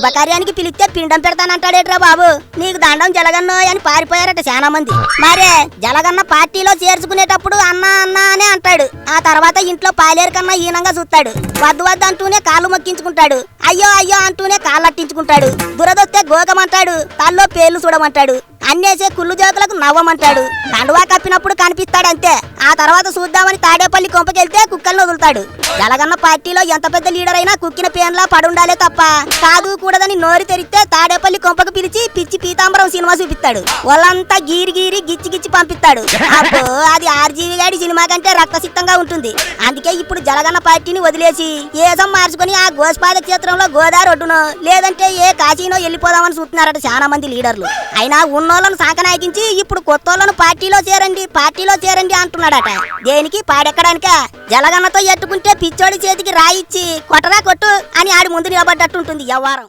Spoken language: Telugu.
శుభకార్యానికి పిలిస్తే పిండం పెడతానంటాడేట్రా బాబు. నీకు దండం జలగన్నో అని పారిపోయారట చాలా మంది. మరే జలగన్న పార్టీలో చేర్చుకునేటప్పుడు అన్నా అన్నా అనే అంటాడు. ఆ తర్వాత ఇంట్లో పాలేరు కన్నా హీనంగా చూస్తాడు. వద్దు వద్దు అంటూనే కాళ్ళు మొక్కించుకుంటాడు. అయ్యో అయ్యో అంటూనే కాళ్ళు అట్టించుకుంటాడు. దురదొస్తే గోకమంటాడు. తల్లో పేర్లు చూడమంటాడు. అన్నేసే కుళ్ళు జోకులకు నవ్వమంటాడు. కండువా కప్పినప్పుడు కనిపిస్తాడంతే. ఆ తర్వాత చూద్దామని తాడేపల్లి కొంపకెళ్తే కుక్కల్ని వదులుతాడు. జలగన్న పార్టీలో ఎంత పెద్ద లీడర్ అయినా కుక్కిన పేన్లా పడుండాలే తప్ప కాదు కూడదని నోరు తెరిస్తే తాడేపల్లి కొంపకు పిలిచి పిచ్చి పీతాంబరం సినిమా చూపిస్తాడు. వాళ్ళంతా గీరి గీరి గిచ్చి గిచ్చి పంపిస్తాడు. అబ్బో అది ఆర్జీవి గాడి సినిమా కంటే రక్తసిక్తంగా ఉంటుంది. అందుకే ఇప్పుడు జలగన్న పార్టీని వదిలేసి ఏజం మార్చుకుని ఆ గోస్పాద క్షేత్రంలో గోదావరి ఒడ్డునో లేదంటే ఏ కాశీనో వెళ్ళిపోదామని చూస్తున్నారట చాలా మంది లీడర్లు. అయినా ఉన్నోళ్ళను సాకనాయకించి ఇప్పుడు కొత్తోళ్ళను పార్టీలో చేరండి అంటున్నాడట. దేనికి పాడెక్కడానిక? జలగన్నతో ఎట్టుకుంటే పిచ్చోడి చేతికి రాయిచ్చి కొట్టరా కొట్టు అని ఆడి ముందు నిలబడ్డట్టుంటుంది వ్యవహారం.